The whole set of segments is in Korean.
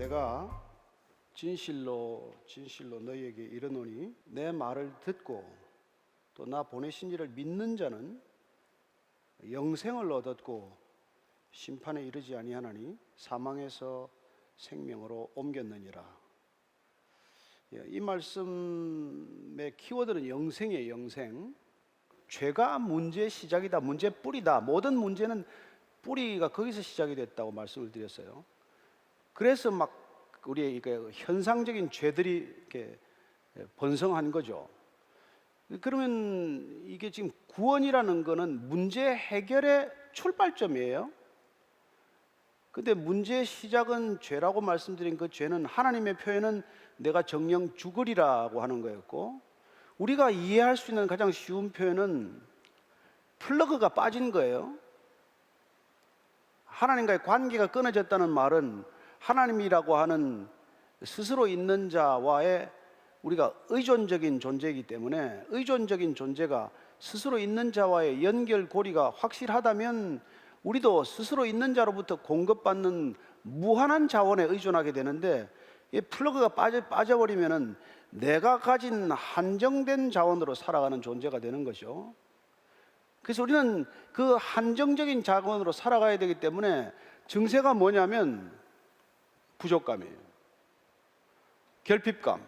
내가 진실로 너희에게 이르노니 내 말을 듣고 또 나 보내신 이를 믿는 자는 영생을 얻었고 심판에 이르지 아니하나니 사망에서 생명으로 옮겼느니라. 이 말씀의 키워드는 영생이에요. 영생. 죄가 문제의 시작이다. 문제의 뿌리다. 모든 문제는 뿌리가 거기서 시작이 됐다고 말씀을 드렸어요. 그래서 막 우리의 현상적인 죄들이 이렇게 번성한 거죠. 그러면 이게 지금 구원이라는 거는 문제 해결의 출발점이에요. 근데 문제의 시작은 죄라고 말씀드린 그 죄는 하나님의 표현은 내가 정령 죽으리라고 하는 거였고, 우리가 이해할 수 있는 가장 쉬운 표현은 플러그가 빠진 거예요. 하나님과의 관계가 끊어졌다는 말은 하나님이라고 하는 스스로 있는 자와의 우리가 의존적인 존재이기 때문에, 의존적인 존재가 스스로 있는 자와의 연결고리가 확실하다면 우리도 스스로 있는 자로부터 공급받는 무한한 자원에 의존하게 되는데, 이 플러그가 빠져버리면은 내가 가진 한정된 자원으로 살아가는 존재가 되는 거죠. 그래서 우리는 그 한정적인 자원으로 살아가야 되기 때문에 증세가 뭐냐면 부족감이에요. 결핍감.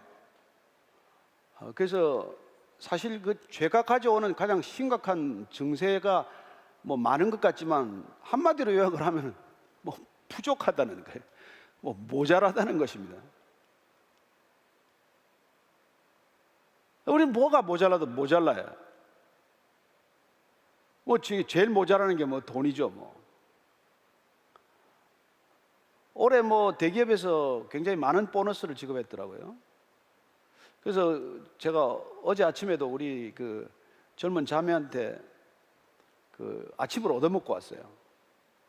그래서 사실 그 죄가 가져오는 가장 심각한 증세가 뭐 많은 것 같지만 한마디로 요약을 하면 뭐 부족하다는 거예요. 뭐 모자라다는 것입니다. 우리는 뭐가 모자라도 모자라요. 뭐 제일 모자라는 게 뭐 돈이죠. 뭐 올해 뭐 대기업에서 굉장히 많은 보너스를 지급했더라고요. 그래서 제가 어제 아침에도 우리 그 젊은 자매한테 그 아침을 얻어먹고 왔어요.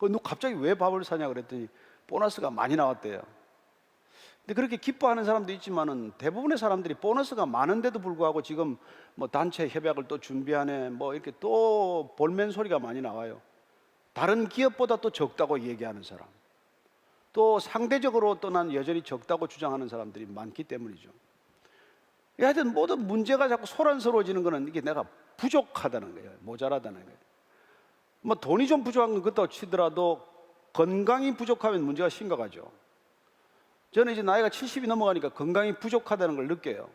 너 갑자기 왜 밥을 사냐 그랬더니 보너스가 많이 나왔대요. 근데 그렇게 기뻐하는 사람도 있지만은 대부분의 사람들이 보너스가 많은데도 불구하고 지금 뭐 단체 협약을 또 준비하네, 뭐 이렇게 또 볼멘 소리가 많이 나와요. 다른 기업보다 또 적다고 얘기하는 사람, 또 상대적으로 또 난 여전히 적다고 주장하는 사람들이 많기 때문이죠. 하여튼 모든 문제가 자꾸 소란스러워지는 거는 이게 내가 부족하다는 거예요. 모자라다는 거예요. 뭐 돈이 좀 부족한 것도 치더라도 건강이 부족하면 문제가 심각하죠. 저는 이제 나이가 70이 넘어가니까 건강이 부족하다는 걸 느껴요.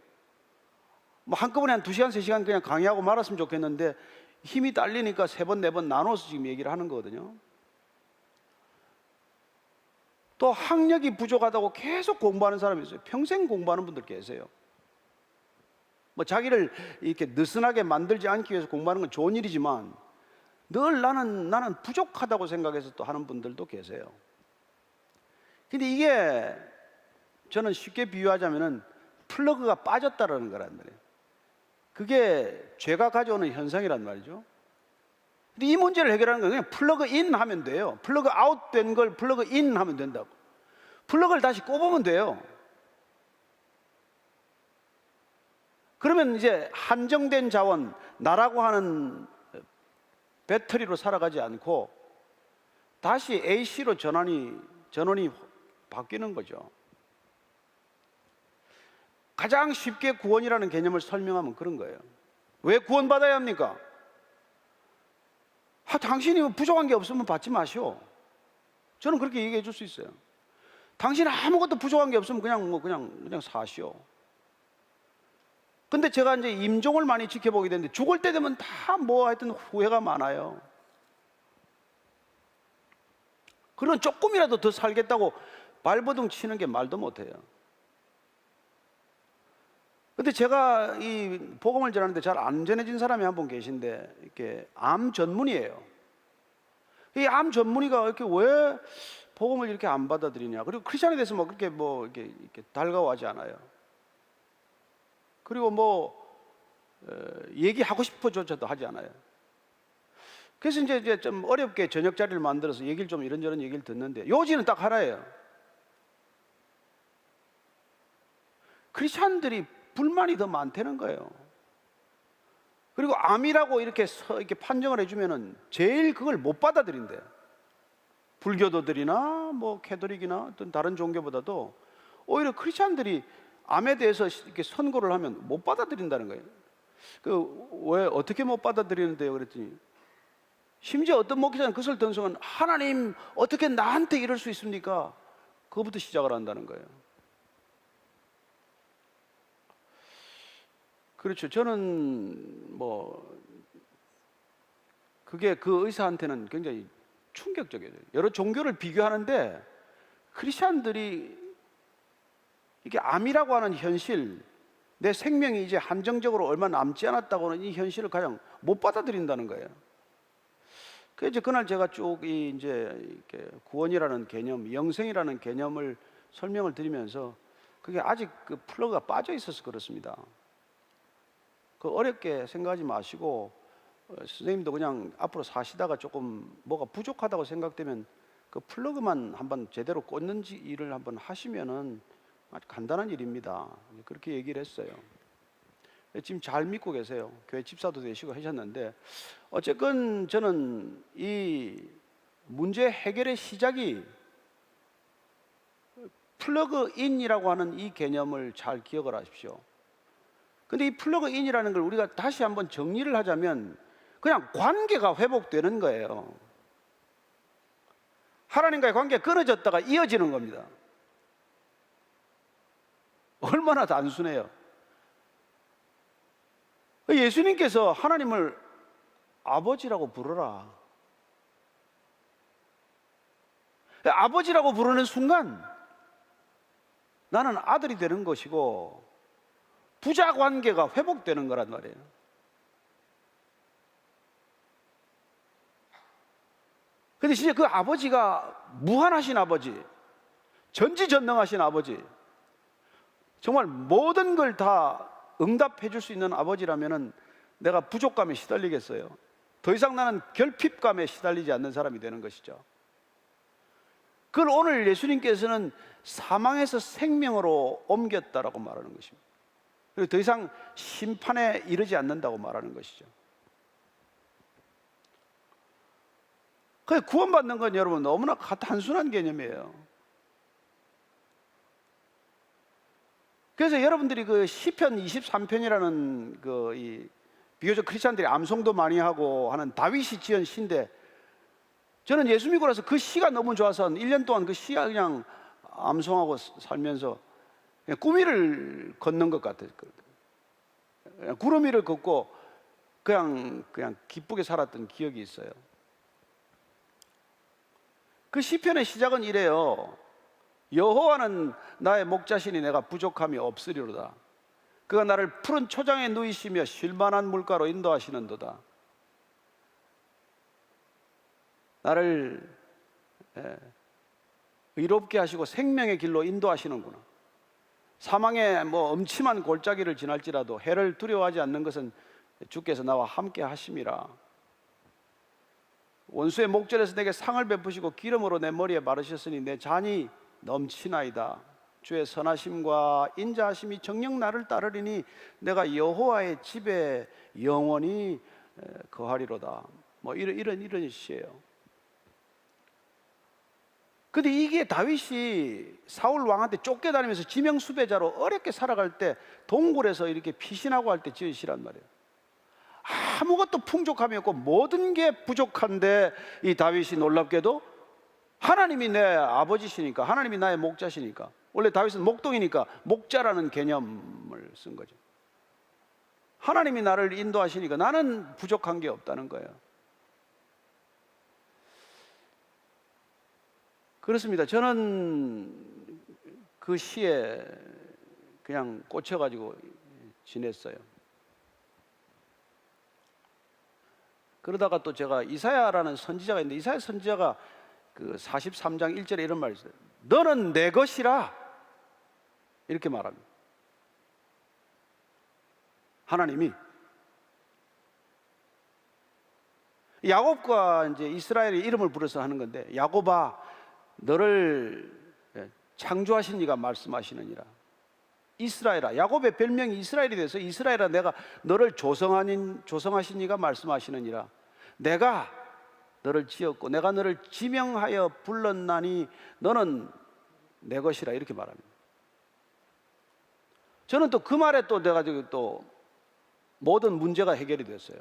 뭐 한꺼번에 한 2시간, 3시간 그냥 강의하고 말았으면 좋겠는데 힘이 딸리니까 3번, 4번 나눠서 지금 얘기를 하는 거거든요. 또 학력이 부족하다고 계속 공부하는 사람이 있어요. 평생 공부하는 분들 계세요. 뭐 자기를 이렇게 느슨하게 만들지 않기 위해서 공부하는 건 좋은 일이지만 늘 나는 부족하다고 생각해서 또 하는 분들도 계세요. 근데 이게 저는 쉽게 비유하자면은 플러그가 빠졌다라는 거란 말이에요. 그게 죄가 가져오는 현상이란 말이죠. 근데 이 문제를 해결하는 건 그냥 플러그 인 하면 돼요. 플러그 아웃 된 걸 플러그 인 하면 된다고. 플러그를 다시 꼽으면 돼요. 그러면 이제 한정된 자원, 나라고 하는 배터리로 살아가지 않고 다시 AC로 전원이 바뀌는 거죠. 가장 쉽게 구원이라는 개념을 설명하면 그런 거예요. 왜 구원받아야 합니까? 당신이 부족한 게 없으면 받지 마시오. 저는 그렇게 얘기해 줄 수 있어요. 당신 아무것도 부족한 게 없으면 그냥 사시오. 근데 제가 이제 임종을 많이 지켜보게 되는데 죽을 때 되면 다 뭐 하여튼 후회가 많아요. 그런 조금이라도 더 살겠다고 발버둥 치는 게 말도 못해요. 근데 제가 이 복음을 전하는데 잘 안 전해진 사람이 한 분 계신데, 이렇게 암 전문의예요. 이 암 전문의가 이렇게 왜 복음을 이렇게 안 받아들이냐. 그리고 크리스천에 대해서 뭐 그렇게 이렇게 달가워하지 않아요. 그리고 얘기하고 싶어조차도 하지 않아요. 그래서 이제 좀 어렵게 저녁 자리를 만들어서 얘기를 좀 이런저런 얘기를 듣는데 요지는 딱 하나예요. 크리스천들이 불만이 더 많다는 거예요. 그리고 암이라고 이렇게 판정을 해주면은 제일 그걸 못 받아들인대요. 불교도들이나 뭐 캐톨릭이나 어떤 다른 종교보다도 오히려 크리스찬들이 암에 대해서 이렇게 선고를 하면 못 받아들인다는 거예요. 왜 어떻게 못 받아들이는데요? 그랬더니 심지어 어떤 목회자는 그것을 던성은 하나님 어떻게 나한테 이럴 수 있습니까? 그거부터 시작을 한다는 거예요. 그렇죠. 저는 뭐 그게 그 의사한테는 굉장히 충격적이에요. 여러 종교를 비교하는데 크리스찬들이 이게 암이라고 하는 현실, 내 생명이 이제 한정적으로 얼마 남지 않았다고 하는 이 현실을 가장 못 받아들인다는 거예요. 그래서 이제 그날 제가 쭉 이제 이렇게 구원이라는 개념, 영생이라는 개념을 설명을 드리면서 그게 아직 그 플러그가 빠져 있어서 그렇습니다. 그 어렵게 생각하지 마시고 선생님도 그냥 앞으로 사시다가 조금 뭐가 부족하다고 생각되면 그 플러그만 한번 제대로 꽂는지 일을 한번 하시면은 아주 간단한 일입니다. 그렇게 얘기를 했어요. 지금 잘 믿고 계세요. 교회 집사도 되시고 하셨는데 어쨌건 저는 이 문제 해결의 시작이 플러그인이라고 하는 이 개념을 잘 기억을 하십시오. 근데 이 플러그인이라는 걸 우리가 다시 한번 정리를 하자면 그냥 관계가 회복되는 거예요. 하나님과의 관계가 끊어졌다가 이어지는 겁니다. 얼마나 단순해요. 예수님께서 하나님을 아버지라고 부르라. 아버지라고 부르는 순간 나는 아들이 되는 것이고 부자 관계가 회복되는 거란 말이에요. 근데 진짜 그 아버지가 무한하신 아버지, 전지전능하신 아버지, 정말 모든 걸 다 응답해 줄 수 있는 아버지라면은 내가 부족감에 시달리겠어요? 더 이상 나는 결핍감에 시달리지 않는 사람이 되는 것이죠. 그걸 오늘 예수님께서는 사망에서 생명으로 옮겼다라고 말하는 것입니다. 그리고 더 이상 심판에 이르지 않는다고 말하는 것이죠. 그 구원받는 건 여러분 너무나 단순한 개념이에요. 그래서 여러분들이 그 시편 23편이라는 이 비교적 크리스찬들이 암송도 많이 하고 하는 다윗이 지은 시인데 저는 예수 믿고 나서 그 시가 너무 좋아서 1년 동안 그 시가 그냥 암송하고 살면서 그냥 꿈 위를 걷는 것 같아요. 그냥 구름 위를 걷고 그냥 기쁘게 살았던 기억이 있어요. 그 시편의 시작은 이래요. 여호와는 나의 목자시니 내가 부족함이 없으리로다. 그가 나를 푸른 초장에 누이시며 쉴만한 물가로 인도하시는도다. 나를 의롭게 하시고 생명의 길로 인도하시는구나. 사망의 엄침한 골짜기를 지날지라도 해를 두려워하지 않는 것은 주께서 나와 함께 하심이라. 원수의 목전에서 내게 상을 베푸시고 기름으로 내 머리에 바르셨으니 내 잔이 넘치나이다. 주의 선하심과 인자하심이 정녕 나를 따르리니 내가 여호와의 집에 영원히 거하리로다. 이런 시예요. 근데 이게 다윗이 사울 왕한테 쫓겨다니면서 지명수배자로 어렵게 살아갈 때 동굴에서 이렇게 피신하고 할 때 지은 시란 말이에요. 아무것도 풍족함이 없고 모든 게 부족한데 이 다윗이 놀랍게도 하나님이 내 아버지시니까, 하나님이 나의 목자시니까, 원래 다윗은 목동이니까 목자라는 개념을 쓴 거죠. 하나님이 나를 인도하시니까 나는 부족한 게 없다는 거예요. 그렇습니다. 저는 그 시에 그냥 꽂혀가지고 지냈어요. 그러다가 또 제가 이사야라는 선지자가 있는데 이사야 선지자가 그 43장 1절에 이런 말이 있어요. 너는 내 것이라 이렇게 말합니다. 하나님이 야곱과 이제 이스라엘의 이름을 부르서 하는 건데 야곱아 너를 창조하신 이가 말씀하시느니라. 이스라엘아, 야곱의 별명이 이스라엘이 돼서 이스라엘아 내가 너를 조성하신 이가 말씀하시느니라. 내가 너를 지었고 내가 너를 지명하여 불렀나니 너는 내 것이라 이렇게 말합니다. 저는 또 그 말에 또 내가 또 모든 문제가 해결이 됐어요.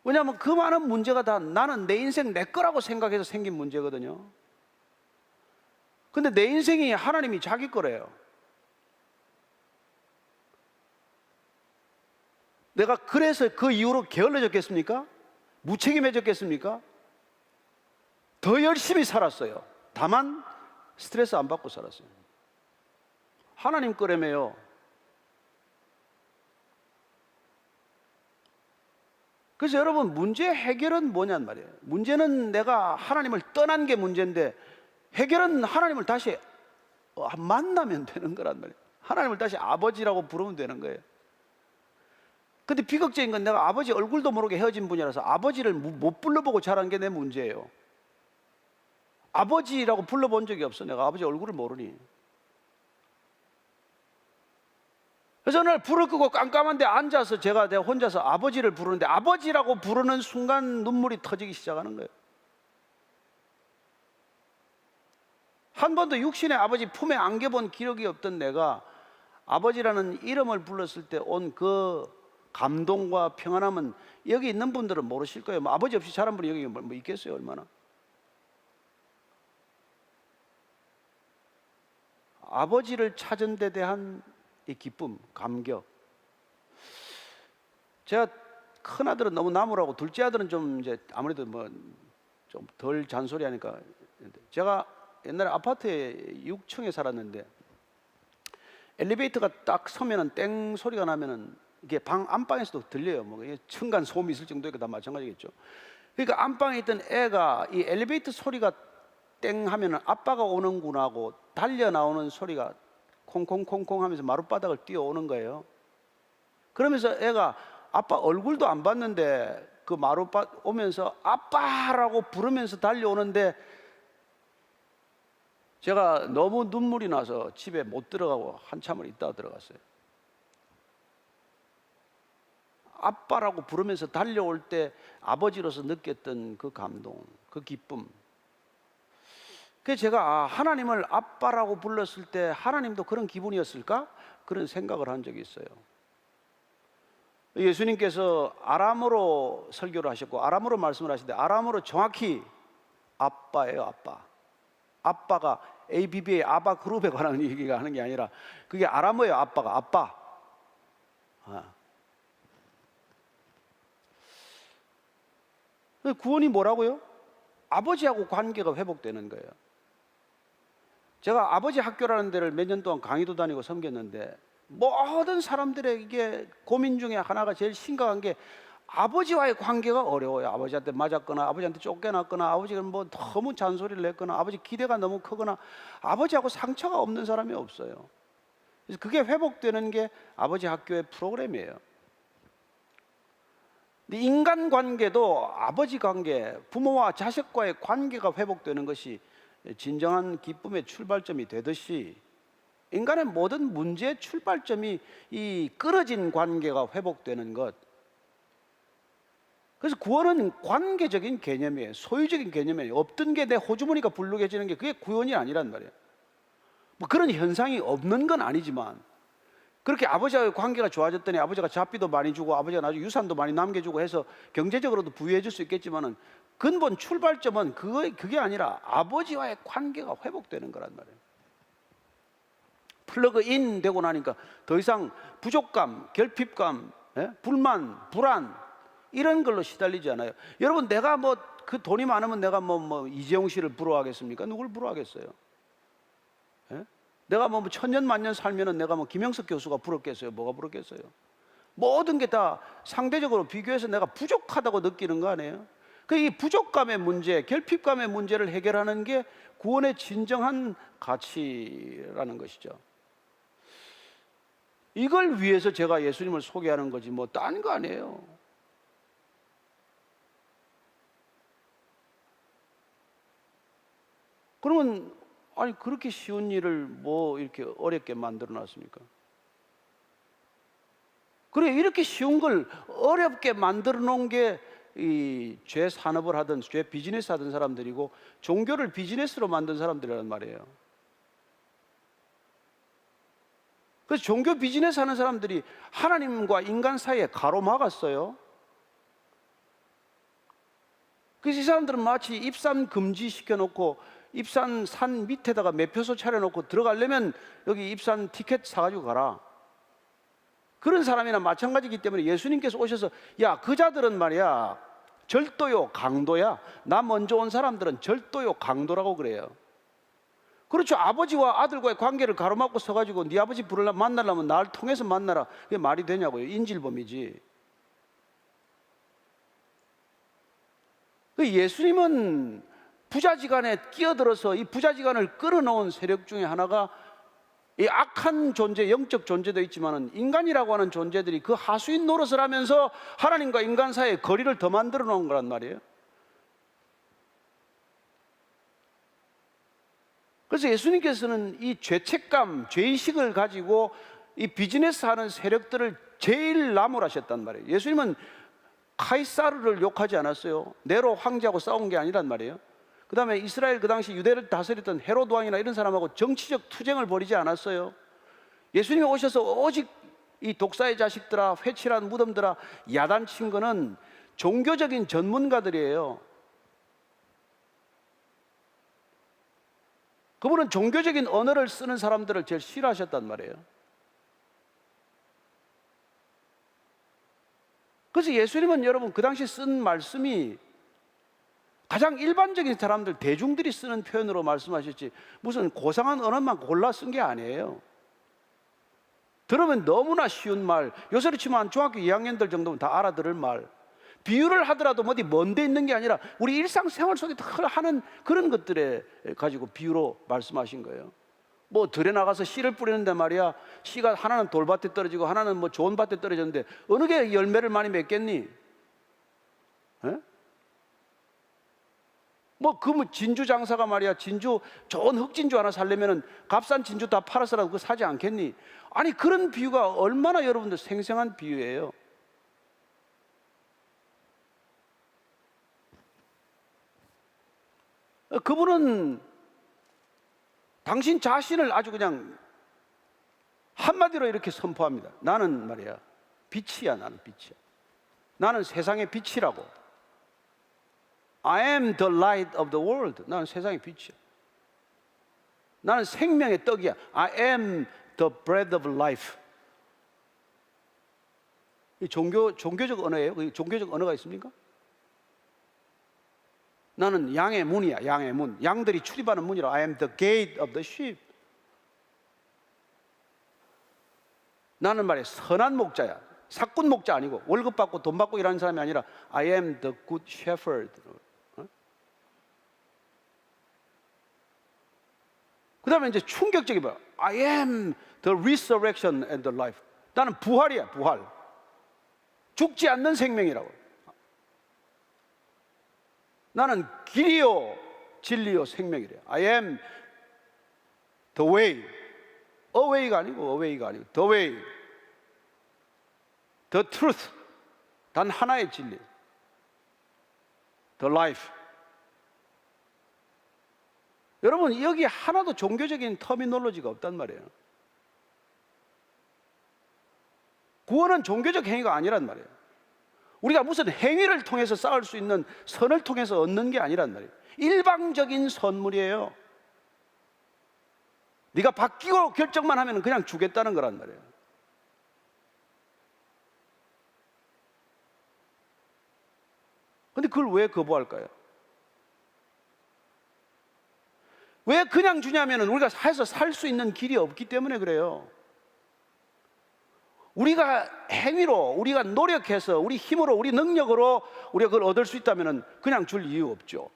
왜냐하면 그 많은 문제가 다 나는 내 인생 내 거라고 생각해서 생긴 문제거든요. 근데 내 인생이 하나님이 자기 거래요. 내가 그래서 그 이후로 게을러졌겠습니까? 무책임해졌겠습니까? 더 열심히 살았어요. 다만 스트레스 안 받고 살았어요. 하나님 거라며요. 그래서 여러분, 문제 해결은 뭐냔 말이에요. 문제는 내가 하나님을 떠난 게 문제인데 해결은 하나님을 다시 만나면 되는 거란 말이에요. 하나님을 다시 아버지라고 부르면 되는 거예요. 근데 비극적인 건 내가 아버지 얼굴도 모르게 헤어진 분이라서 아버지를 못 불러보고 자란 게 내 문제예요. 아버지라고 불러본 적이 없어. 내가 아버지 얼굴을 모르니. 그래서 어느 날 불을 끄고 깜깜한데 앉아서 제가 혼자서 아버지를 부르는데 아버지라고 부르는 순간 눈물이 터지기 시작하는 거예요. 한 번도 육신의 아버지 품에 안겨본 기억이 없던 내가 아버지라는 이름을 불렀을 때 온 그 감동과 평안함은 여기 있는 분들은 모르실 거예요. 뭐 아버지 없이 자란 분이 여기 뭐 있겠어요, 얼마나. 아버지를 찾은 데 대한 이 기쁨, 감격. 제가 큰 아들은 너무 나무라고 둘째 아들은 좀 이제 아무래도 뭐 좀 덜 잔소리하니까. 제가 옛날에 아파트에 6층에 살았는데 엘리베이터가 딱 서면은 땡 소리가 나면은 이게 방 안방에서도 들려요. 뭐 층간 소음이 있을 정도니까 다 마찬가지겠죠. 그러니까 안방에 있던 애가 이 엘리베이터 소리가 땡 하면은 아빠가 오는구나 하고 달려 나오는 소리가 콩콩콩콩 하면서 마룻바닥을 뛰어오는 거예요. 그러면서 애가 아빠 얼굴도 안 봤는데 그 마룻바닥 오면서 아빠라고 부르면서 달려오는데 제가 너무 눈물이 나서 집에 못 들어가고 한참을 있다가 들어갔어요. 아빠라고 부르면서 달려올 때 아버지로서 느꼈던 그 감동, 그 기쁨. 그래서 제가 하나님을 아빠라고 불렀을 때 하나님도 그런 기분이었을까? 그런 생각을 한 적이 있어요. 예수님께서 아람어로 설교를 하셨고 아람어로 말씀을 하시는데 아람어로 정확히 아빠예요, 아빠. 아빠가 ABB의 아바 그룹에 관한 얘기가 하는 게 아니라 그게 아람어예요, 아빠가. 아빠. 구원이 뭐라고요? 아버지하고 관계가 회복되는 거예요. 제가 아버지 학교라는 데를 몇 년 동안 강의도 다니고 섬겼는데 모든 사람들에게 고민 중에 하나가 제일 심각한 게 아버지와의 관계가 어려워요. 아버지한테 맞았거나 아버지한테 쫓겨났거나 아버지가 뭐 너무 잔소리를 했거나 아버지 기대가 너무 크거나 아버지하고 상처가 없는 사람이 없어요. 그래서 그게 회복되는 게 아버지 학교의 프로그램이에요. 근데 인간 관계도 아버지 관계, 부모와 자식과의 관계가 회복되는 것이 진정한 기쁨의 출발점이 되듯이 인간의 모든 문제의 출발점이 이 끊어진 관계가 회복되는 것. 그래서 구원은 관계적인 개념이에요. 소유적인 개념이에요. 없던 게 내 호주머니가 불룩해지는 게 그게 구원이 아니란 말이에요. 뭐 그런 현상이 없는 건 아니지만 그렇게 아버지와의 관계가 좋아졌더니 아버지가 잡비도 많이 주고 아버지가 나중에 유산도 많이 남겨주고 해서 경제적으로도 부유해 줄 수 있겠지만은 근본 출발점은 그게 아니라 아버지와의 관계가 회복되는 거란 말이에요. 플러그인 되고 나니까 더 이상 부족감, 결핍감, 불만, 불안 이런 걸로 시달리지 않아요. 여러분, 내가 뭐 그 돈이 많으면 내가 뭐 이재용 씨를 부러워하겠습니까? 누굴 부러워하겠어요? 내가 뭐 천년 만년 살면은 내가 뭐 김영석 교수가 부럽겠어요? 뭐가 부럽겠어요? 모든 게 다 상대적으로 비교해서 내가 부족하다고 느끼는 거 아니에요? 이 부족감의 문제, 결핍감의 문제를 해결하는 게 구원의 진정한 가치라는 것이죠. 이걸 위해서 제가 예수님을 소개하는 거지 뭐 딴 거 아니에요. 그러면 아니 그렇게 쉬운 일을 뭐 이렇게 어렵게 만들어 놨습니까? 그래 이렇게 쉬운 걸 어렵게 만들어 놓은 게 이 죄 산업을 하던 죄 비즈니스 하던 사람들이고 종교를 비즈니스로 만든 사람들이란 말이에요. 그래서 종교 비즈니스 하는 사람들이 하나님과 인간 사이에 가로막았어요. 그래서 이 사람들은 마치 입산 금지 시켜놓고 입산 산 밑에다가 매표소 차려놓고 들어가려면 여기 입산 티켓 사가지고 가라. 그런 사람이나 마찬가지이기 때문에 예수님께서 오셔서 야, 그 자들은 말이야 절도요 강도야. 나 먼저 온 사람들은 절도요 강도라고 그래요. 그렇죠. 아버지와 아들과의 관계를 가로막고 서가지고 네 아버지 만나려면 날 통해서 만나라. 그게 말이 되냐고요. 인질범이지. 예수님은 부자지간에 끼어들어서 이 부자지간을 끌어놓은 세력 중에 하나가 이 악한 존재, 영적 존재도 있지만 인간이라고 하는 존재들이 그 하수인 노릇을 하면서 하나님과 인간 사이의 거리를 더 만들어 놓은 거란 말이에요. 그래서 예수님께서는 이 죄책감, 죄의식을 가지고 이 비즈니스 하는 세력들을 제일 나무라셨단 말이에요. 예수님은 카이사르를 욕하지 않았어요. 네로 황제하고 싸운 게 아니란 말이에요. 그 다음에 이스라엘 그 당시 유대를 다스렸던 헤로드 왕이나 이런 사람하고 정치적 투쟁을 벌이지 않았어요. 예수님이 오셔서 오직 이 독사의 자식들아, 회칠한 무덤들아 야단친 거는 종교적인 전문가들이에요. 그분은 종교적인 언어를 쓰는 사람들을 제일 싫어하셨단 말이에요. 그래서 예수님은 여러분 그 당시 쓴 말씀이 가장 일반적인 사람들, 대중들이 쓰는 표현으로 말씀하셨지 무슨 고상한 언어만 골라 쓴 게 아니에요. 들으면 너무나 쉬운 말, 요새로 치면 중학교 2학년들 정도면 다 알아들을 말, 비유를 하더라도 어디 먼 데 있는 게 아니라 우리 일상생활 속에 하는 그런 것들에 가지고 비유로 말씀하신 거예요. 뭐 들에 나가서 씨를 뿌리는데 말이야, 씨가 하나는 돌밭에 떨어지고 하나는 뭐 좋은 밭에 떨어졌는데 어느 게 열매를 많이 맺겠니? 에? 뭐 진주 장사가 말이야, 진주 좋은 흑진주 하나 살려면은 값싼 진주 다 팔아서라도 그거 사지 않겠니? 아니 그런 비유가 얼마나 여러분들 생생한 비유예요. 그분은 당신 자신을 아주 그냥 한마디로 이렇게 선포합니다. 나는 말이야 빛이야. 나는 빛이야. 나는 세상의 빛이라고. I am the light of the world. 나는 세상의 빛이야. 나는 생명의 떡이야. I am the bread of life. 이 종교적 언어예요. 종교적 언어가 있습니까? 나는 양의 문이야. 양의 문. 양들이 출입하는 문이라. I am the gate of the sheep. 나는 말이야 선한 목자야. 사꾼 목자 아니고 월급 받고 돈 받고 일하는 사람이 아니라 I am the good shepherd. 그 다음에 이제 충격적인 거야. I am the resurrection and the life. 나는 부활이야, 부활. 죽지 않는 생명이라고. 나는 길이요, 진리요, 생명이래. I am the way. away가 아니고 the way, the truth. 단 하나의 진리. the life. 여러분 여기 하나도 종교적인 터미놀로지가 없단 말이에요. 구원은 종교적 행위가 아니란 말이에요. 우리가 무슨 행위를 통해서 쌓을 수 있는 선을 통해서 얻는 게 아니란 말이에요. 일방적인 선물이에요. 네가 바뀌고 결정만 하면 그냥 주겠다는 거란 말이에요. 근데 그걸 왜 거부할까요? 왜 그냥 주냐면 우리가 해서 살 수 있는 길이 없기 때문에 그래요. 우리가 행위로, 우리가 노력해서, 우리 힘으로, 우리 능력으로 우리가 그걸 얻을 수 있다면 그냥 줄 이유 없죠.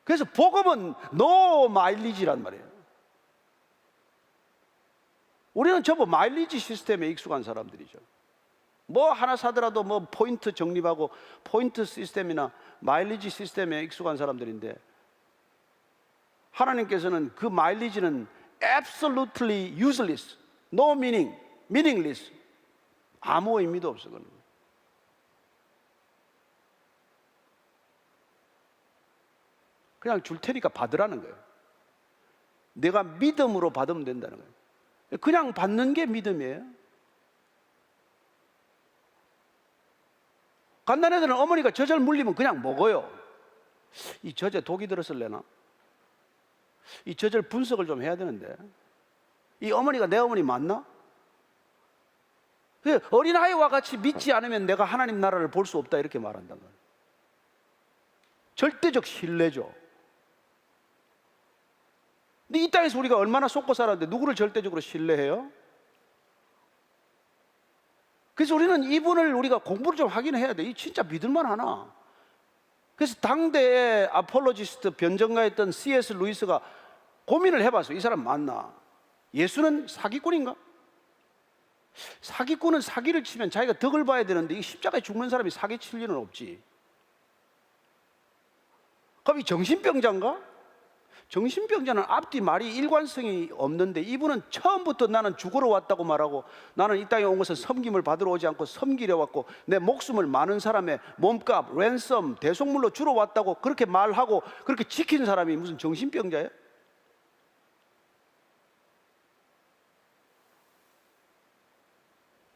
그래서 복음은 no 마일리지란 말이에요. 우리는 전부 마일리지 시스템에 익숙한 사람들이죠. 뭐 하나 사더라도 뭐 포인트 적립하고 포인트 시스템이나 마일리지 시스템에 익숙한 사람들인데 하나님께서는 그 마일리지는 absolutely useless, no meaning, meaningless. 아무 의미도 없어. 그건. 그냥 줄 테니까 받으라는 거예요. 내가 믿음으로 받으면 된다는 거예요. 그냥 받는 게 믿음이에요. 갓난 애들은 어머니가 젖을 물리면 그냥 먹어요. 이 젖에 독이 들었을래나? 이 젖을 분석을 좀 해야 되는데, 이 어머니가 내 어머니 맞나? 어린아이와 같이 믿지 않으면 내가 하나님 나라를 볼 수 없다, 이렇게 말한단 말이에요. 절대적 신뢰죠. 근데 이 땅에서 우리가 얼마나 속고 살았는데 누구를 절대적으로 신뢰해요? 그래서 우리는 이분을 우리가 공부를 좀 하긴 해야 돼. 이 진짜 믿을만 하나? 그래서 당대의 아폴로지스트 변정가였던 C.S. 루이스가 고민을 해봤어요. 이 사람 맞나? 예수는 사기꾼인가? 사기꾼은 사기를 치면 자기가 덕을 봐야 되는데 이 십자가에 죽는 사람이 사기 칠 일은 없지. 그럼 이 정신병자인가? 정신병자는 앞뒤 말이 일관성이 없는데, 이분은 처음부터 나는 죽으러 왔다고 말하고, 나는 이 땅에 온 것은 섬김을 받으러 오지 않고 섬기려 왔고, 내 목숨을 많은 사람의 몸값, 랜섬, 대속물로 주러 왔다고 그렇게 말하고 그렇게 지킨 사람이 무슨 정신병자예요?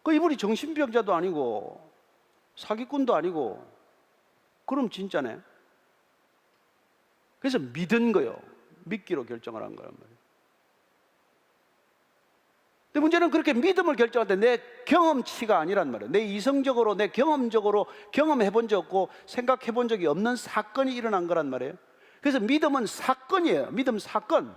그 이분이 정신병자도 아니고 사기꾼도 아니고, 그럼 진짜네. 그래서 믿은 거요. 믿기로 결정을 한 거란 말이에요. 근데 문제는 그렇게 믿음을 결정할 때 내 경험치가 아니란 말이에요. 내 이성적으로, 내 경험적으로 경험해 본 적 없고 생각해 본 적이 없는 사건이 일어난 거란 말이에요. 그래서 믿음은 사건이에요. 믿음 사건.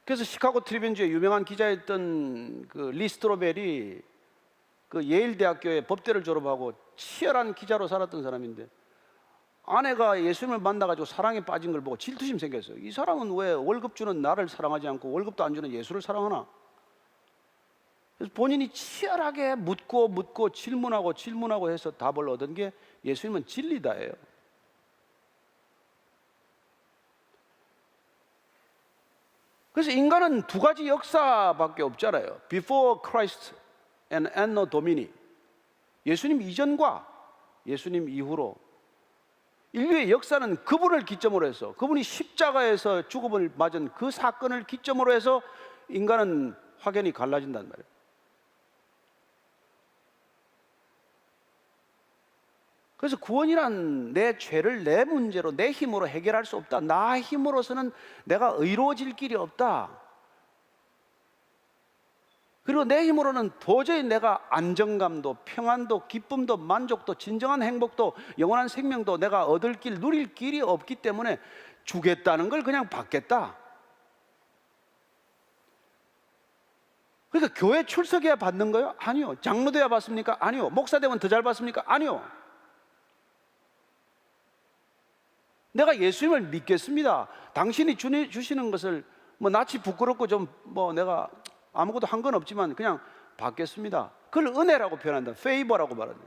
그래서 시카고 트리뷴주의 유명한 기자였던 그 리 스트로벨이 그 예일 대학교의 법대를 졸업하고 치열한 기자로 살았던 사람인데, 아내가 예수님을 만나가지고 사랑에 빠진 걸 보고 질투심 생겼어요. 이 사람은 왜 월급 주는 나를 사랑하지 않고 월급도 안 주는 예수를 사랑하나? 그래서 본인이 치열하게 묻고 질문하고 해서 답을 얻은 게 예수님은 진리다예요. 그래서 인간은 두 가지 역사밖에 없잖아요. Before Christ and Anno Domini. 예수님 이전과 예수님 이후로 인류의 역사는 그분을 기점으로 해서, 그분이 십자가에서 죽음을 맞은 그 사건을 기점으로 해서 인간은 확연히 갈라진단 말이에요. 그래서 구원이란 내 죄를 내 문제로, 내 힘으로 해결할 수 없다. 나 힘으로서는 내가 의로워질 길이 없다. 그리고 내 힘으로는 도저히 내가 안정감도, 평안도, 기쁨도, 만족도, 진정한 행복도, 영원한 생명도 내가 얻을 길, 누릴 길이 없기 때문에 주겠다는 걸 그냥 받겠다. 그러니까 교회 출석해야 받는 거예요? 아니요. 장로 돼야 받습니까? 아니요. 목사 되면 더 잘 받습니까? 아니요. 내가 예수님을 믿겠습니다. 당신이 주시는 것을 뭐 낯이 부끄럽고 좀 뭐 내가 아무것도 한 건 없지만 그냥 받겠습니다. 그걸 은혜라고 표현한다. 페이버라고 말한다.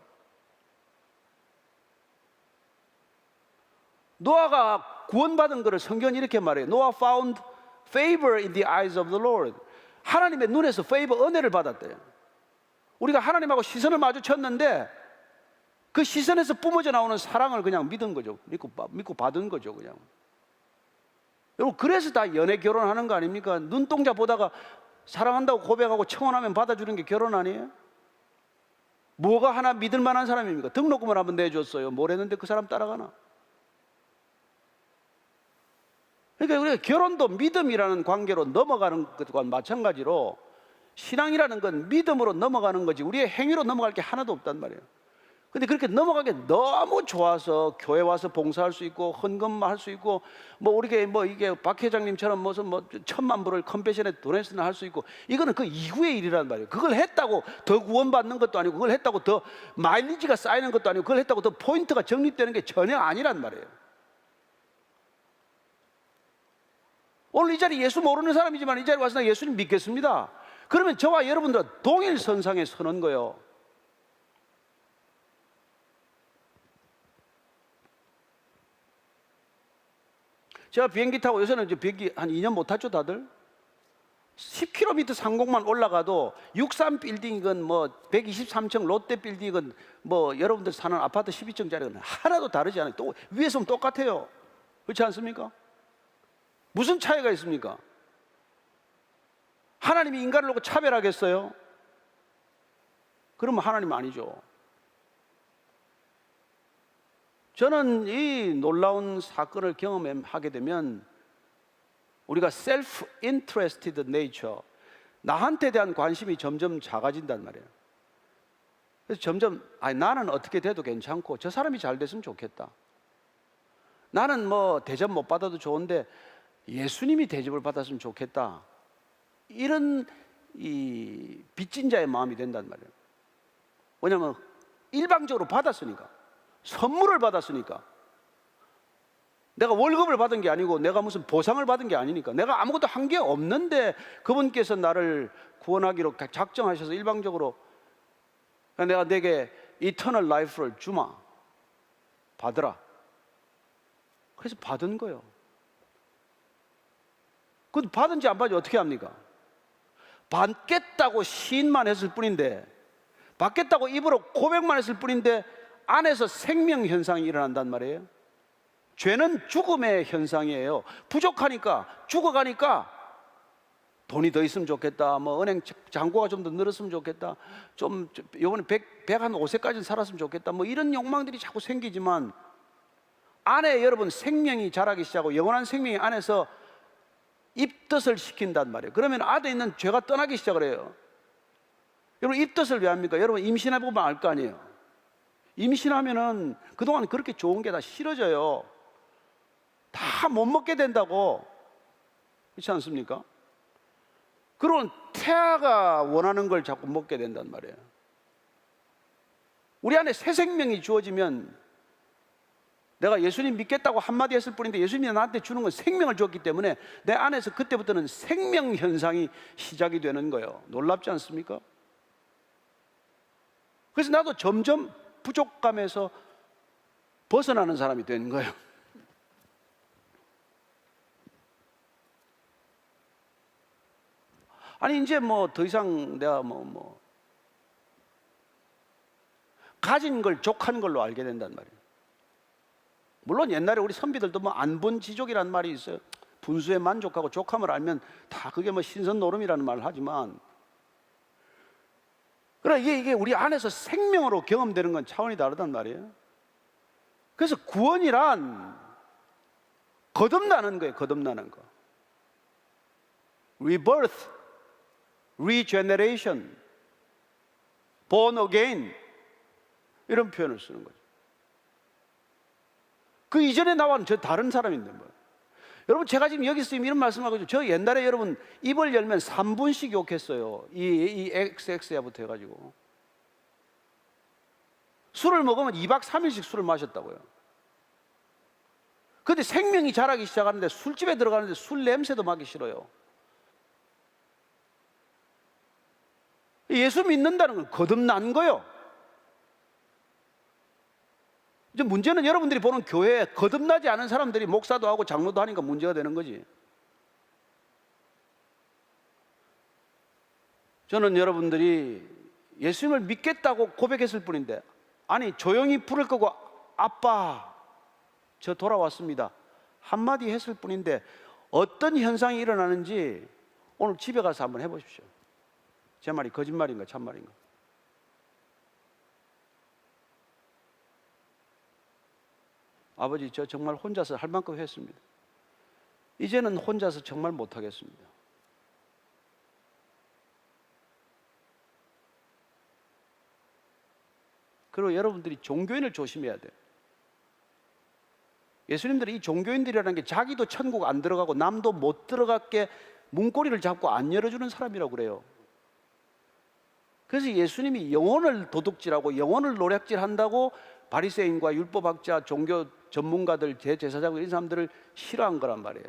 노아가 구원받은 것을 성경은 이렇게 말해요. Noah found favor in the eyes of the Lord. 하나님의 눈에서 페이버, 은혜를 받았대요. 우리가 하나님하고 시선을 마주쳤는데 그 시선에서 뿜어져 나오는 사랑을 그냥 믿은 거죠. 믿고 받은 거죠, 그냥. 여러분, 그래서 다 연애 결혼하는 거 아닙니까? 눈동자 보다가 사랑한다고 고백하고 청혼하면 받아주는 게 결혼 아니에요? 뭐가 하나 믿을 만한 사람입니까? 등록금을 한번 내줬어요. 뭘 했는데 그 사람 따라가나? 그러니까 우리가 결혼도 믿음이라는 관계로 넘어가는 것과 마찬가지로 신앙이라는 건 믿음으로 넘어가는 거지 우리의 행위로 넘어갈 게 하나도 없단 말이에요. 근데 그렇게 넘어가기 너무 좋아서 교회 와서 봉사할 수 있고 헌금할 수 있고 뭐 우리가 뭐 이게 박 회장님처럼 무슨 뭐 1,000만 불을 컨벤션에 도네이션을 할 수 있고, 이거는 그 이후의 일이란 말이에요. 그걸 했다고 더 구원받는 것도 아니고, 그걸 했다고 더 마일리지가 쌓이는 것도 아니고, 그걸 했다고 더 포인트가 적립되는 게 전혀 아니란 말이에요. 오늘 이 자리 예수 모르는 사람이지만 이 자리에 와서 나 예수님 믿겠습니다. 그러면 저와 여러분들은 동일선상에 서는 거예요. 제가 비행기 타고, 요새는 이제 비행기 한 2년 못 탔죠, 다들? 10km 상공만 올라가도 63 빌딩이건 뭐 123층 롯데 빌딩이건 뭐 여러분들 사는 아파트 12층짜리건 하나도 다르지 않아요. 또 위에서는 똑같아요. 그렇지 않습니까? 무슨 차이가 있습니까? 하나님이 인간을 놓고 차별하겠어요? 그러면 하나님 아니죠. 저는 이 놀라운 사건을 경험하게 되면 우리가 self-interested nature, 나한테 대한 관심이 점점 작아진단 말이에요. 그래서 점점 나는 어떻게 돼도 괜찮고 저 사람이 잘 됐으면 좋겠다. 나는 뭐 대접 못 받아도 좋은데 예수님이 대접을 받았으면 좋겠다. 이런 이 빚진 자의 마음이 된단 말이에요. 왜냐하면 일방적으로 받았으니까, 선물을 받았으니까. 내가 월급을 받은 게 아니고 내가 무슨 보상을 받은 게 아니니까, 내가 아무것도 한 게 없는데 그분께서 나를 구원하기로 작정하셔서 일방적으로 내가 내게 이터널 라이프를 주마, 받으라. 그래서 받은 거예요. 그 받은지 안 받은지 어떻게 합니까? 받겠다고 시인만 했을 뿐인데, 받겠다고 입으로 고백만 했을 뿐인데 안에서 생명 현상이 일어난단 말이에요. 죄는 죽음의 현상이에요. 부족하니까, 죽어가니까 돈이 더 있으면 좋겠다, 뭐 은행 잔고가 좀 더 늘었으면 좋겠다, 좀 요번에 105세까지는 살았으면 좋겠다, 뭐 이런 욕망들이 자꾸 생기지만 안에 여러분 생명이 자라기 시작하고 영원한 생명이 안에서 입덧을 시킨단 말이에요. 그러면 안에 있는 죄가 떠나기 시작을 해요. 여러분 입덧을 왜 합니까? 여러분 임신해보면 알 거 아니에요. 임신하면은 그동안 그렇게 좋은 게 다 싫어져요. 다 못 먹게 된다고. 그렇지 않습니까? 그런 태아가 원하는 걸 자꾸 먹게 된단 말이에요. 우리 안에 새 생명이 주어지면, 내가 예수님 믿겠다고 한마디 했을 뿐인데 예수님이 나한테 주는 건 생명을 줬기 때문에 내 안에서 그때부터는 생명 현상이 시작이 되는 거예요. 놀랍지 않습니까? 그래서 나도 점점 부족감에서 벗어나는 사람이 된 거예요. 아니 이제 뭐 더 이상 내가 가진 걸 족한 걸로 알게 된단 말이에요. 물론 옛날에 우리 선비들도 뭐 안본지족이라는 말이 있어요. 분수에 만족하고 족함을 알면 다 그게 뭐 신선 노름이라는 말을 하지만, 그러나 이게 우리 안에서 생명으로 경험되는 건 차원이 다르단 말이에요. 그래서 구원이란 거듭나는 거예요. 거듭나는 거. Rebirth, Regeneration, Born again, 이런 표현을 쓰는 거죠. 그 이전에 나와는 저 다른 사람인데 뭐예요. 여러분 제가 지금 여기서 이런 말씀하고 있죠. 저 옛날에 여러분 입을 열면 3분씩 욕했어요. 이 XX야부터 해가지고 술을 먹으면 2박 3일씩 술을 마셨다고요. 근데 생명이 자라기 시작하는데 술집에 들어가는데 술 냄새도 맡기 싫어요. 예수 믿는다는 건 거듭난 거예요. 이제 문제는 여러분들이 보는 교회에 거듭나지 않은 사람들이 목사도 하고 장로도 하니까 문제가 되는 거지. 저는 여러분들이 예수님을 믿겠다고 고백했을 뿐인데, 아니 조용히 불을 끄고 아빠 저 돌아왔습니다 한마디 했을 뿐인데 어떤 현상이 일어나는지 오늘 집에 가서 한번 해보십시오. 제 말이 거짓말인가 참말인가. 아버지 저 정말 혼자서 할 만큼 했습니다. 이제는 혼자서 정말 못하겠습니다. 그리고 여러분들이 종교인을 조심해야 돼요. 예수님들이 이 종교인들이라는 게 자기도 천국 안 들어가고 남도 못 들어가게 문고리를 잡고 안 열어주는 사람이라고 그래요. 그래서 예수님이 영혼을 도둑질하고 영혼을 노략질한다고 바리새인과 율법학자, 종교 전문가들, 대제사장 이런 사람들을 싫어한 거란 말이에요.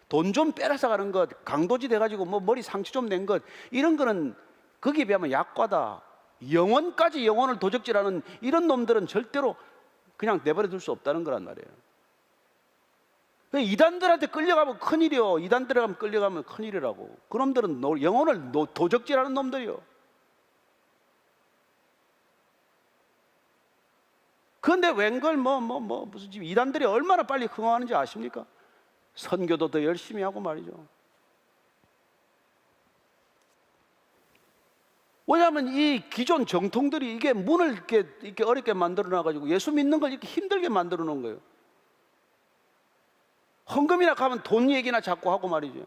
돈 좀 빼앗아 가는 것, 강도지 돼가지고 뭐 머리 상처 좀 낸 것, 이런 거는 거기에 비하면 약과다. 영혼까지 영혼을 도적질하는 이런 놈들은 절대로 그냥 내버려 둘 수 없다는 거란 말이에요. 이단들한테 끌려가면 큰일이요. 이단들에 가면 끌려가면 큰일이라고. 그놈들은 영혼을 도적질하는 놈들이요. 그런데 웬걸 무슨 지금 이단들이 얼마나 빨리 흥황하는지 아십니까? 선교도 더 열심히 하고 말이죠. 왜냐하면 이 기존 정통들이 이게 문을 이렇게 어렵게 만들어 놔가지고 예수 믿는 걸 이렇게 힘들게 만들어 놓은 거예요. 헌금이나 가면 돈 얘기나 자꾸 하고 말이죠.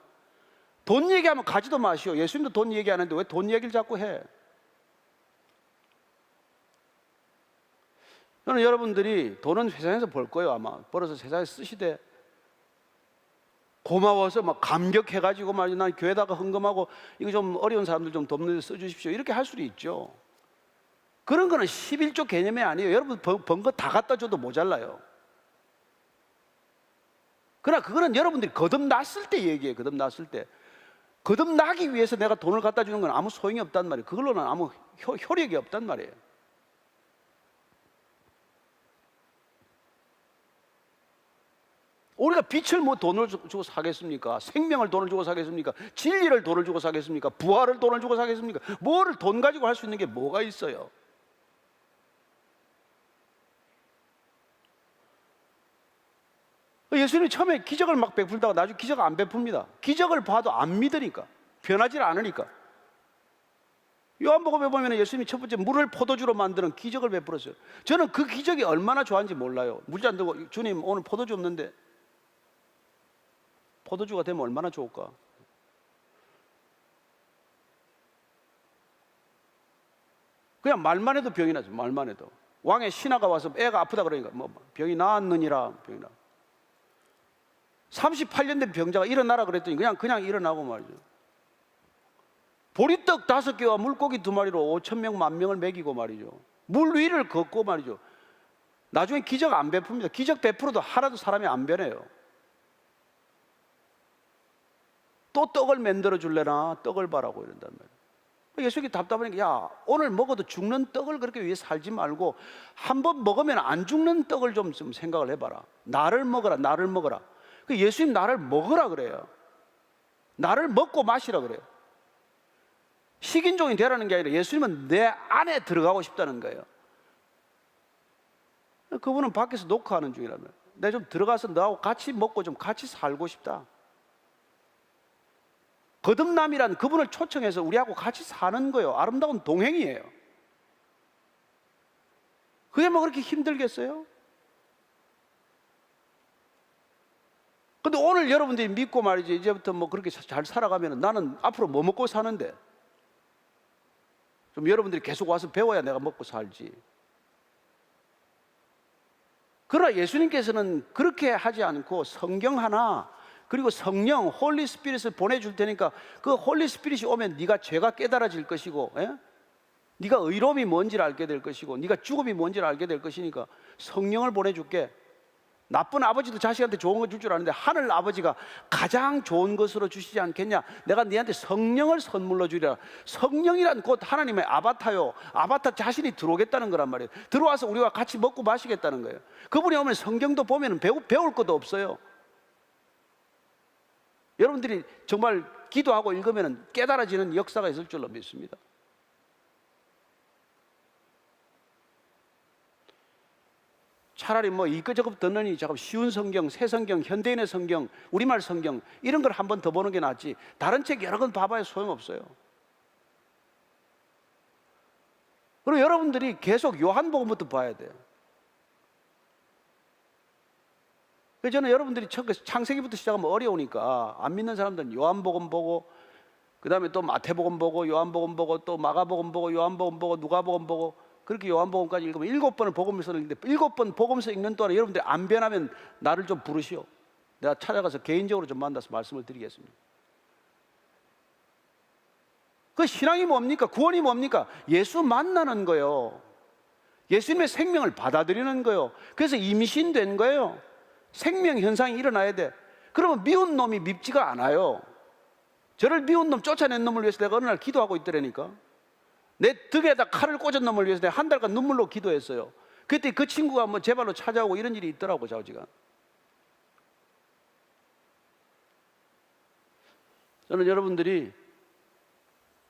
돈 얘기하면 가지도 마시오. 예수님도 돈 얘기 안 하는데 왜 돈 얘기를 자꾸 해? 저는 여러분들이 돈은 세상에서 벌 거예요. 아마 벌어서 세상에 쓰시되 고마워서 막 감격해가지고 말이죠. 난 교회다가 헌금하고 이거 좀 어려운 사람들 좀 돕는 데 써주십시오. 이렇게 할 수도 있죠. 그런 거는 11조 개념이 아니에요. 여러분 번 거 다 갖다 줘도 모자라요. 그러나 그거는 여러분들이 거듭났을 때 얘기해요. 거듭났을 때. 거듭나기 위해서 내가 돈을 갖다 주는 건 아무 소용이 없단 말이에요. 그걸로는 아무 효력이 없단 말이에요. 우리가 빛을 뭐 돈을 주고 사겠습니까? 생명을 돈을 주고 사겠습니까? 진리를 돈을 주고 사겠습니까? 부활을 돈을 주고 사겠습니까? 뭐를 돈 가지고 할 수 있는 게 뭐가 있어요? 예수님이 처음에 기적을 막 베풀다가 나중에 기적 안 베풉니다. 기적을 봐도 안 믿으니까, 변하지 않으니까. 요한복음에 보면 예수님이 첫 번째 물을 포도주로 만드는 기적을 베풀었어요. 저는 그 기적이 얼마나 좋아하는지 몰라요. 물잔 들고 주님 오늘 포도주 없는데 포도주가 되면 얼마나 좋을까? 그냥 말만 해도 병이 나죠. 말만 해도. 왕의 신하가 와서 애가 아프다 그러니까 병이 나았느니라. 병이 나. 38년 된 병자가 일어나라 그랬더니 그냥 일어나고 말이죠. 보리떡 5개와 물고기 2마리로 5,000명, 10,000명을 먹이고 말이죠. 물 위를 걷고 말이죠. 나중에 기적 안 베풉니다. 기적 베풀어도 하나도 사람이 안 변해요. 또 떡을 만들어 줄래나 떡을 바라고 이런단 말이에요. 예수님이 답답하니까 야 오늘 먹어도 죽는 떡을 그렇게 위해 살지 말고 한번 먹으면 안 죽는 떡을 좀 생각을 해봐라. 나를 먹어라. 나를 먹어라. 예수님 나를 먹으라 그래요. 나를 먹고 마시라 그래요. 식인종이 되라는 게 아니라 예수님은 내 안에 들어가고 싶다는 거예요. 그분은 밖에서 녹화하는 중이라면 내가 좀 들어가서 너하고 같이 먹고 좀 같이 살고 싶다. 거듭남이란 그분을 초청해서 우리하고 같이 사는 거예요. 아름다운 동행이에요. 그게 뭐 그렇게 힘들겠어요? 근데 오늘 여러분들이 믿고 말이지 이제부터 뭐 그렇게 잘 살아가면 나는 앞으로 뭐 먹고 사는데 좀 여러분들이 계속 와서 배워야 내가 먹고 살지. 그러나 예수님께서는 그렇게 하지 않고 성경 하나 그리고 성령 홀리 스피릿을 보내줄 테니까 그 홀리 스피릿이 오면 네가 죄가 깨달아질 것이고 네가 의로움이 뭔지를 알게 될 것이고 네가 죽음이 뭔지를 알게 될 것이니까 성령을 보내줄게. 나쁜 아버지도 자식한테 좋은 거 줄 줄 아는데 하늘 아버지가 가장 좋은 것으로 주시지 않겠냐. 내가 네한테 성령을 선물로 주리라. 성령이란 곧 하나님의 아바타요. 아바타 자신이 들어오겠다는 거란 말이에요. 들어와서 우리와 같이 먹고 마시겠다는 거예요. 그분이 오면 성경도 보면 배울 것도 없어요. 여러분들이 정말 기도하고 읽으면 깨달아지는 역사가 있을 줄로 믿습니다. 차라리 뭐 이것저것 듣느니 잠깐 쉬운 성경, 새 성경, 현대인의 성경, 우리말 성경 이런 걸 한 번 더 보는 게 낫지 다른 책 여러 권 봐봐야 소용없어요. 그리고 여러분들이 계속 요한복음부터 봐야 돼요. 그래서 저는 여러분들이 창세기부터 시작하면 어려우니까 안 믿는 사람들은 요한복음 보고 그 다음에 또 마태복음 보고 요한복음 보고 또 마가복음 보고 요한복음 보고 누가복음 보고 그렇게 요한복음까지 읽으면 7번을 복음서 읽는데 7번 복음서 읽는 동안에 여러분들이 안 변하면 나를 좀 부르시오. 내가 찾아가서 개인적으로 좀 만나서 말씀을 드리겠습니다. 그 신앙이 뭡니까? 구원이 뭡니까? 예수 만나는 거예요. 예수님의 생명을 받아들이는 거예요. 그래서 임신된 거예요. 생명 현상이 일어나야 돼. 그러면 미운 놈이 밉지가 않아요. 저를 미운 놈 쫓아낸 놈을 위해서 내가 어느 날 기도하고 있더라니까. 내 등에다 칼을 꽂은 놈을 위해서 내가 한 달간 눈물로 기도했어요. 그때 그 친구가 뭐 제 발로 찾아오고 이런 일이 있더라고. 좌우지간 저는 여러분들이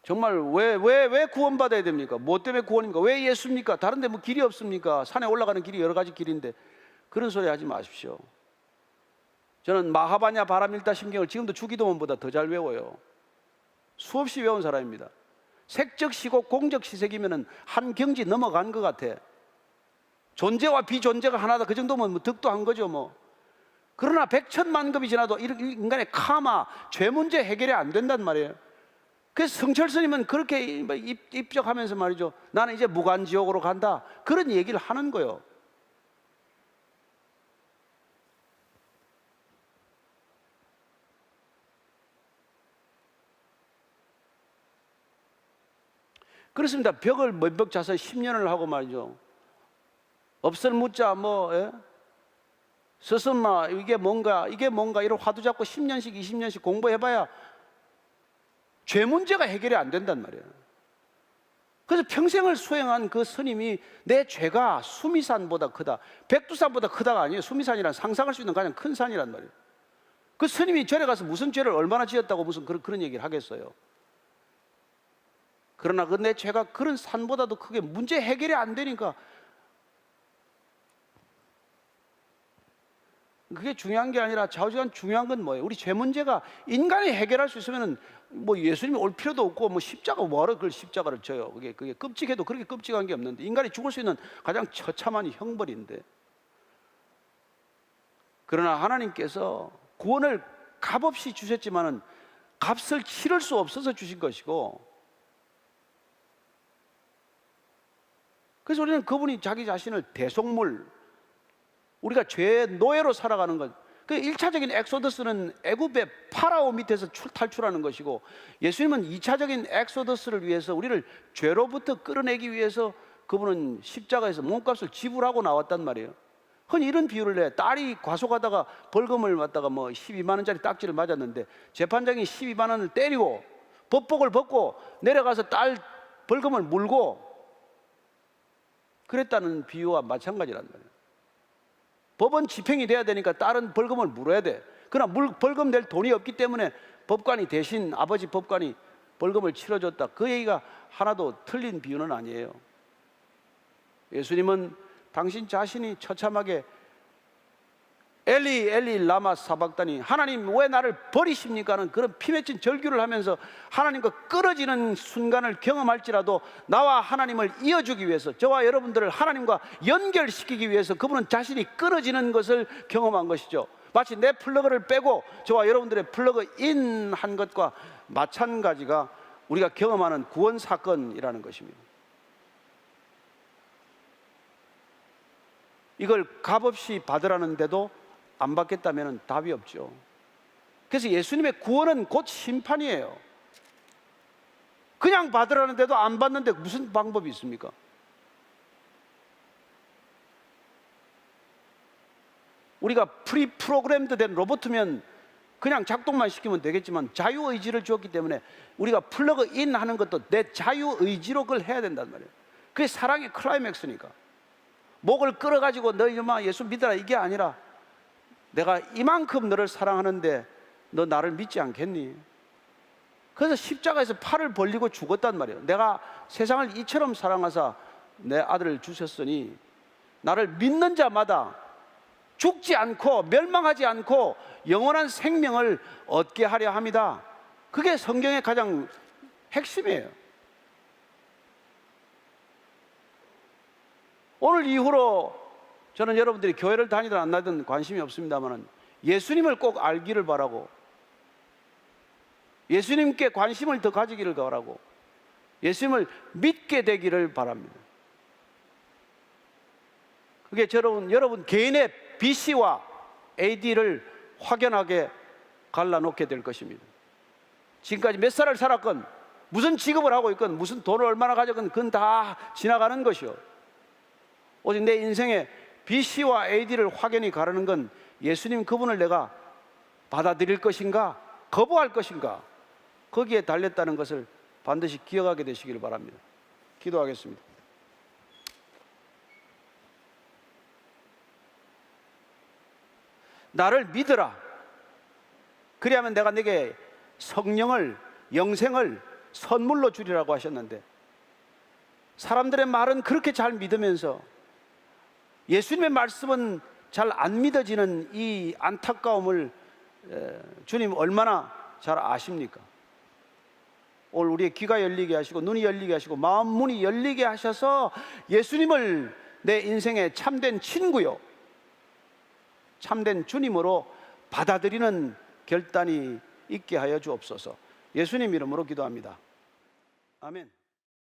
정말 왜 구원받아야 됩니까? 뭐 때문에 구원입니까? 왜 예수입니까? 다른 데 뭐 길이 없습니까? 산에 올라가는 길이 여러 가지 길인데 그런 소리 하지 마십시오. 저는 마하바냐 바라밀다 심경을 지금도 주기도문보다 더 잘 외워요. 수없이 외운 사람입니다. 색적시고 공적시색이면 한 경지 넘어간 것 같아. 존재와 비존재가 하나다, 그 정도면 뭐 득도한 거죠 뭐. 그러나 백천만급이 지나도 인간의 카마, 죄 문제 해결이 안 된단 말이에요. 그래서 성철 스님은 그렇게 입적하면서 말이죠, 나는 이제 무간지옥으로 간다, 그런 얘기를 하는 거예요. 그렇습니다. 벽을 몇벽 자서 10년을 하고 말이죠, 없을 묻자 뭐 스승마 이게 뭔가 이런 화두 잡고 10년씩 20년씩 공부해봐야 죄 문제가 해결이 안 된단 말이에요. 그래서 평생을 수행한 그 스님이 내 죄가 수미산보다 크다, 백두산보다 크다가 아니에요. 수미산이란 상상할 수 있는 가장 큰 산이란 말이에요. 그 스님이 절에 가서 무슨 죄를 얼마나 지었다고 무슨 그런 얘기를 하겠어요. 그러나 그 내 죄가 그런 산보다도 크게 문제 해결이 안 되니까, 그게 중요한 게 아니라 좌우지간 중요한 건 뭐예요? 우리 죄 문제가 인간이 해결할 수 있으면은 뭐 예수님이 올 필요도 없고, 뭐 십자가 뭐하러 그걸 십자가를 져요? 그게 끔찍해도 그렇게 끔찍한 게 없는데, 인간이 죽을 수 있는 가장 처참한 형벌인데. 그러나 하나님께서 구원을 값없이 주셨지만은 값을 치를 수 없어서 주신 것이고, 그래서 우리는 그분이 자기 자신을 대속물, 우리가 죄의 노예로 살아가는 것, 그 1차적인 엑소더스는 애굽의 파라오 밑에서 탈출하는 것이고, 예수님은 2차적인 엑소더스를 위해서 우리를 죄로부터 끌어내기 위해서 그분은 십자가에서 몸값을 지불하고 나왔단 말이에요. 흔히 이런 비유를 내. 딸이 과속하다가 벌금을 받다가 뭐 12만 원짜리 딱지를 맞았는데 재판장이 12만 원을 때리고 법복을 벗고 내려가서 딸 벌금을 물고 그랬다는 비유와 마찬가지란 말이에요. 법은 집행이 돼야 되니까 딸은 벌금을 물어야 돼. 그러나 벌금 낼 돈이 없기 때문에 법관이 대신, 아버지 법관이 벌금을 치러줬다, 그 얘기가 하나도 틀린 비유는 아니에요. 예수님은 당신 자신이 처참하게 엘리 엘리 라마 사박다니, 하나님 왜 나를 버리십니까 하는 그런 피 맺힌 절규를 하면서 하나님과 끊어지는 순간을 경험할지라도 나와 하나님을 이어주기 위해서, 저와 여러분들을 하나님과 연결시키기 위해서 그분은 자신이 끊어지는 것을 경험한 것이죠. 마치 내 플러그를 빼고 저와 여러분들의 플러그 인 한 것과 마찬가지가 우리가 경험하는 구원 사건이라는 것입니다. 이걸 값없이 받으라는데도 안 받겠다면 답이 없죠. 그래서 예수님의 구원은 곧 심판이에요. 그냥 받으라는데도 안 받는데 무슨 방법이 있습니까? 우리가 프로그램드 된 로봇이면 그냥 작동만 시키면 되겠지만 자유의지를 주었기 때문에 우리가 플러그 인 하는 것도 내 자유의지로 그걸 해야 된단 말이에요. 그게 사랑의 클라이맥스니까. 목을 끌어가지고 너 이놈아 예수 믿어라 이게 아니라, 내가 이만큼 너를 사랑하는데 너 나를 믿지 않겠니? 그래서 십자가에서 팔을 벌리고 죽었단 말이에요. 내가 세상을 이처럼 사랑하사 내 아들을 주셨으니 나를 믿는 자마다 죽지 않고 멸망하지 않고 영원한 생명을 얻게 하려 합니다. 그게 성경의 가장 핵심이에요. 오늘 이후로 저는 여러분들이 교회를 다니든 안 다니든 관심이 없습니다만 예수님을 꼭 알기를 바라고, 예수님께 관심을 더 가지기를 바라고, 예수님을 믿게 되기를 바랍니다. 그게 여러분 개인의 BC와 AD를 확연하게 갈라놓게 될 것입니다. 지금까지 몇 살을 살았건, 무슨 직업을 하고 있건, 무슨 돈을 얼마나 가졌건 그건 다 지나가는 것이요, 오직 내 인생에 BC와 AD를 확연히 가르는 건 예수님 그분을 내가 받아들일 것인가 거부할 것인가, 거기에 달렸다는 것을 반드시 기억하게 되시기를 바랍니다. 기도하겠습니다. 나를 믿으라. 그리하면 내가 네게 성령을, 영생을 선물로 주리라고 하셨는데, 사람들의 말은 그렇게 잘 믿으면서 예수님의 말씀은 잘 안 믿어지는 이 안타까움을 주님 얼마나 잘 아십니까? 오늘 우리의 귀가 열리게 하시고 눈이 열리게 하시고 마음 문이 열리게 하셔서 예수님을 내 인생의 참된 친구요, 참된 주님으로 받아들이는 결단이 있게 하여 주옵소서. 예수님 이름으로 기도합니다. 아멘.